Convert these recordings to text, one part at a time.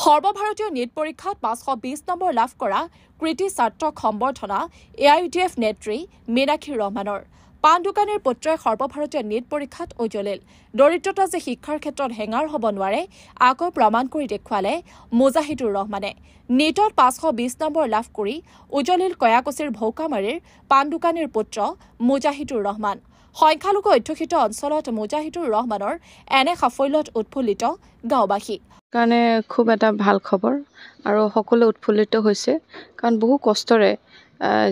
সৰ্বভাৰতীয় নীট পৰীক্ষাত 520 নম্বৰ লাভ কৰা কৃতি ছাত্ৰক সম্বৰ্ধনা AIUDF নেত্ৰী মীনাক্ষী ৰহমানৰ। পাণ দোকানীৰ পুত্ৰই সৰ্বভাৰতীয় নীট পৰীক্ষাত উজ্বলিল। দৰিদ্ৰতা যে শিক্ষাৰ ক্ষেত্ৰত হেঙাৰ হ'ব নোৱাৰে আকৌ প্ৰমাণ কৰি দেখুৱালে মুজাহিদুৰ ৰহমানে। নীটত 520 নম্বৰ লাভ কৰি উজ্বলিল কয়াকুছিৰ ভৌকামাৰীৰ পাণ দোকানীৰ পুত্ৰ মুজাহিদুৰ ৰহমান। সংখ্যালঘু অধ্যুষিত অঞ্চলত মুজাহিদুৰ ৰহমানৰ এনে সাফল্যত উৎফুল্লিত গাঁওবাসী। কাৰণে খুব এটা ভাল খবৰ আৰু সকলো উৎফুল্লিত হৈছে কাৰণ বহু কষ্টৰে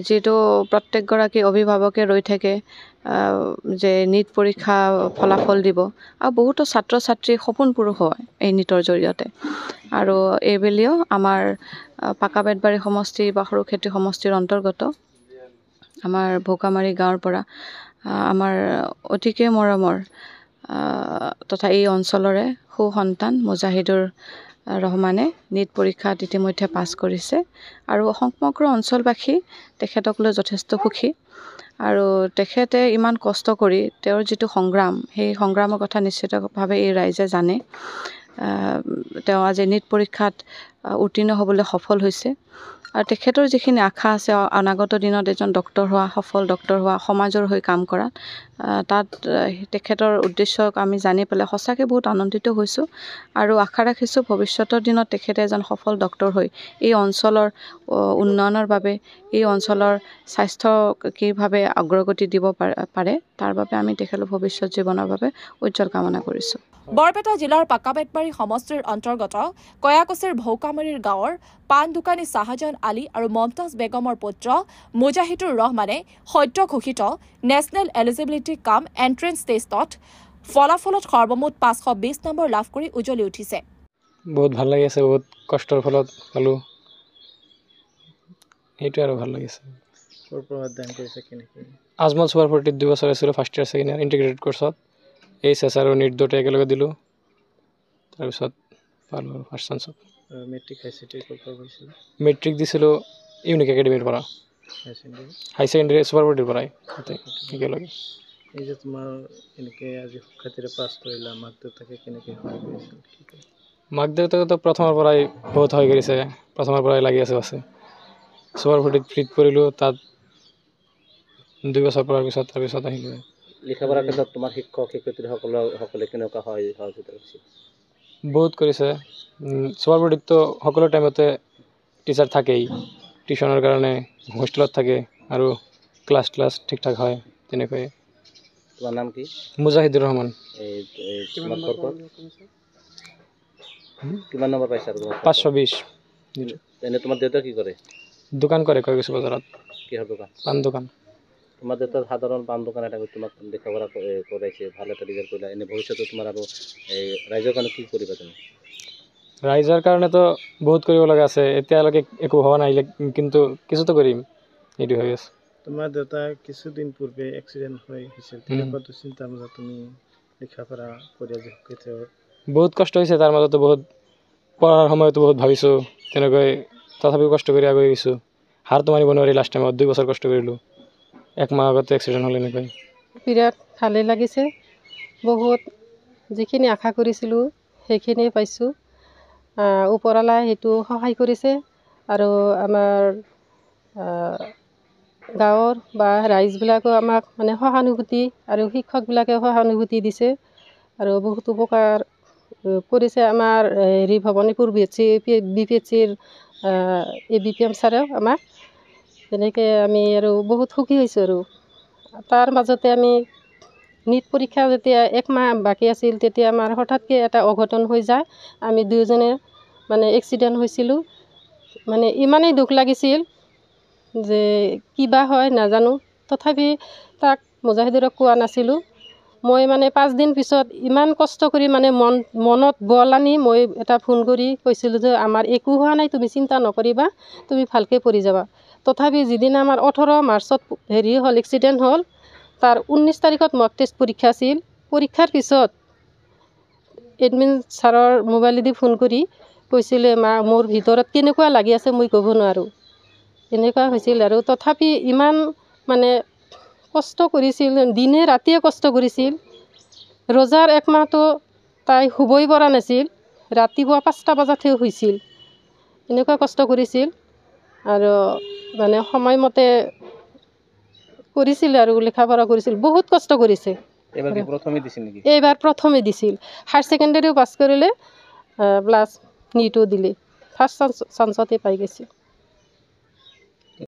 যেটো প্ৰত্যেকগৰাকী অভিভাৱকে ৰৈ থাকে যে নীট পৰীক্ষা ফলাফল দিব আৰু বহুতো ছাত্ৰ ছাত্ৰী সপোন পূৰণ হয় এই নীটৰ জৰিয়তে আৰু এইবেলিও আমাৰ পাকাবেতবাৰী সমষ্টি বা সৰুক্ষেত্ৰী সমষ্টিৰ অন্তৰ্গত আমাৰ ভৌকামাৰী গাঁৱৰ পৰা আমাৰ অতিকে মৰমৰ তথা এই অঞ্চলৰে সুসন্তান মুজাহিদুৰ ৰহমানে নীট পৰীক্ষাত ইতিমধ্যে পাছ কৰিছে আৰু সমগ্ৰ অঞ্চলবাসী তেখেতক লৈ যথেষ্ট সুখী আৰু তেখেতে ইমান কষ্ট কৰি তেওঁৰ যিটো সংগ্ৰাম সেই সংগ্ৰামৰ কথা নিশ্চিতভাৱে এই ৰাইজে জানে। তেওঁ আজি নীট পৰীক্ষাত উত্তীৰ্ণ হ'বলৈ সফল হৈছে আৰু তেখেতৰ যিখিনি আশা আছে অনাগত দিনত এজন ডক্টৰ হোৱা সফল ডক্টৰ হোৱা সমাজৰ হৈ কাম কৰা তাত তেখেতৰ উদ্দেশ্যক আমি জানি পেলাই সঁচাকৈ বহুত আনন্দিত হৈছোঁ আৰু আশা ৰাখিছোঁ ভৱিষ্যতৰ দিনত তেখেতে এজন সফল ডক্টৰ হৈ এই অঞ্চলৰ উন্নয়নৰ বাবে এই অঞ্চলৰ স্বাস্থ্য কিভাৱে অগ্ৰগতি দিব পাৰে তাৰ বাবে আমি তেখেতৰ ভৱিষ্যত জীৱনৰ বাবে উজ্জ্বল কামনা কৰিছোঁ। বৰপেটা জিলাৰ পাকাবেতবাৰী সমষ্টিৰ অন্তৰ্গত কয়াকুছিৰ ভৌকামাৰীৰ গাঁৱৰ পাণ দোকানী শাহজাহান আলী আৰু মমতাজ বেগমৰ পুত্ৰ মুজাহিদুৰ ৰহমানে সদ্য ঘোষিত নেশ্যনেল এলিজিবিলিটি কাম এণ্ট্ৰেন্স টেষ্টত ফলাফলত সৰ্বমুঠ 520 নম্বৰ লাভ কৰি উজ্বলি উঠিছে। বহুত ভাল লাগি আছে, বহুত কষ্টৰ ফলত পালোঁ, সেইটো আৰু ভাল লাগিছে। আজমল সুপাৰ 42 2 বছৰ আছিলোঁ, first year second year integrated কোৰ্ছত এইচ আৰু নীট দুটা একেলগে দিলোঁ, তাৰপিছত পালোঁ আৰু ফাৰ্ষ্ট চান্সত। মেট্ৰিক দিছিলোঁ ইউনিক একাডেমীৰ পৰা, হাই ছেকেণ্ডেৰী সুপাৰ 42 পৰাই একেলগে। এই যে তোমাৰ এনেকৈ আজি সুখ্যাতিৰে পাছ কৰিলা, মাক দেউতাকে কেনেকৈ সহায় কৰিছিল? মাক দেউতাকেতো প্ৰথমৰ পৰাই বহুত সহায় কৰিছে, প্ৰথমৰ পৰাই লাগি আছে। সুপাৰ 40 ফ্ৰীত পঢ়িলোঁ, তাত 2 বছৰ পঢ়াৰ পিছত তাৰপিছত আহিলোঁ। লিখা পঢ়াৰ ক্ষেত্ৰত তোমাৰ শিক্ষক শিক্ষয়িত্ৰীসকলে কেনেকুৱা সহযোগিতা কৰিছিল? বহুত কৰিছে। সুপাৰ 40তো সকলো টাইমতে টিচাৰ থাকেই, টিউশ্যনৰ কাৰণে হোষ্টেলত থাকে আৰু ক্লাছ ঠিক ঠাক হয় তেনেকৈ। তোমাৰ নাম কি? মুজাহিদুৰ ৰহমান। কিমান নম্বৰ পাইছা? 520। এনে তোমাৰ দেউতা কি কৰে? দোকান কৰে কয়াকুছি বজাৰত। কিহৰ দোকান? পাণ দোকান। তোমাৰ দেউতাৰ সাধাৰণ পাণ দোকান এটা তোমাক দেখা পঢ়া কৰাইছে, ভাল এটা ৰিজাল্ট কৰিলা, এনে ভৱিষ্যতে তোমাৰ আৰু এই ৰাইজৰ কাৰণে কি কৰিবা তুমি? ৰাইজৰ কাৰণেতো বহুত কৰিব লগা আছে, এতিয়ালৈকে একো হোৱা নাই, কিন্তু কিছুতো কৰিম, এইটো হৈ আছে। তোমাৰ দেউতা কিছুদিন পূৰ্বে এক্সিডেণ্ট হৈছিল, তেনেকুৱাতো চিন্তাৰ মাজত তুমি লিখা পঢ়া কৰি আজি সুখ্যাতি হ'ল। বহুত কষ্ট হৈছে, তাৰ মাজতো বহুত পঢ়াৰ সময়তো বহুত ভাবিছোঁ, তেনেকৈ তথাপিও কষ্ট কৰি আগুৱাই গৈছোঁ। হাৰটো মাৰিব নোৱাৰি, লাষ্ট টাইমত 2 বছৰ কষ্ট কৰিলোঁ, 1 মাহ আগতে এক্সিডেণ্ট হ'ল এনেকৈ। বিৰাট ভালেই লাগিছে, বহুত যিখিনি আশা কৰিছিলোঁ সেইখিনি পাইছোঁ। ওপৰৱালাই সেইটো সহায় কৰিছে আৰু আমাৰ গাঁৱৰ বা ৰাইজবিলাকেও আমাক মানে সহানুভূতি আৰু শিক্ষকবিলাকেও সহানুভূতি দিছে আৰু বহুত উপকাৰ কৰিছে। আমাৰ ভৱানীপুৰ BPHCৰ ABPM ছাৰেও আমাক তেনেকৈ আমি আৰু বহুত সুখী হৈছোঁ আৰু তাৰ মাজতে আমি নীট পৰীক্ষা যেতিয়া 1 মাহ বাকী আছিল তেতিয়া আমাৰ হঠাৎকৈ এটা অঘটন হৈ যায়। আমি দুয়োজনে মানে এক্সিডেণ্ট হৈছিলোঁ, মানে ইমানেই দুখ লাগিছিল যে কিবা হয় নাজানো, তথাপি তাক মুজাহিদুৰক কোৱা নাছিলোঁ। মই মানে 5 দিন পিছত ইমান কষ্ট কৰি মানে মনত বল আনি মই এটা ফোন কৰি কৈছিলোঁ যে আমাৰ একো হোৱা নাই, তুমি চিন্তা নকৰিবা, তুমি ভালকৈ পঢ়ি যাবা। তথাপি যিদিনা আমাৰ 18 মাৰ্চত হ'ল এক্সিডেণ্ট হ'ল, তাৰ 19 তাৰিখত মক টেষ্ট পৰীক্ষা আছিল। পৰীক্ষাৰ পিছত এডমিন ছাৰৰ মোবাইলেদি ফোন কৰি কৈছিলে, মা মোৰ ভিতৰত কেনেকুৱা লাগি আছে মই ক'ব নোৱাৰোঁ, এনেকুৱা হৈছিল আৰু তথাপি ইমান মানে কষ্ট কৰিছিল, দিনে ৰাতিয়ে কষ্ট কৰিছিল। ৰোজাৰ 1 মাহটো তাই শুবই পৰা নাছিল, ৰাতিপুৱা 5টা বজাতহে হৈছিল এনেকুৱা কষ্ট কৰিছিল আৰু মানে সময়মতে কৰিছিল আৰু লেখা পঢ়া কৰিছিল বহুত কষ্ট কৰিছে এবাৰ কি প্ৰথমে দিছিল নেকি এইবাৰ প্ৰথমে দিছিল হায়াৰ ছেকেণ্ডেৰীও পাছ কৰিলে প্লাছ নিটো দিলে ফাৰ্ষ্ট চান্সতে পাই গৈছিল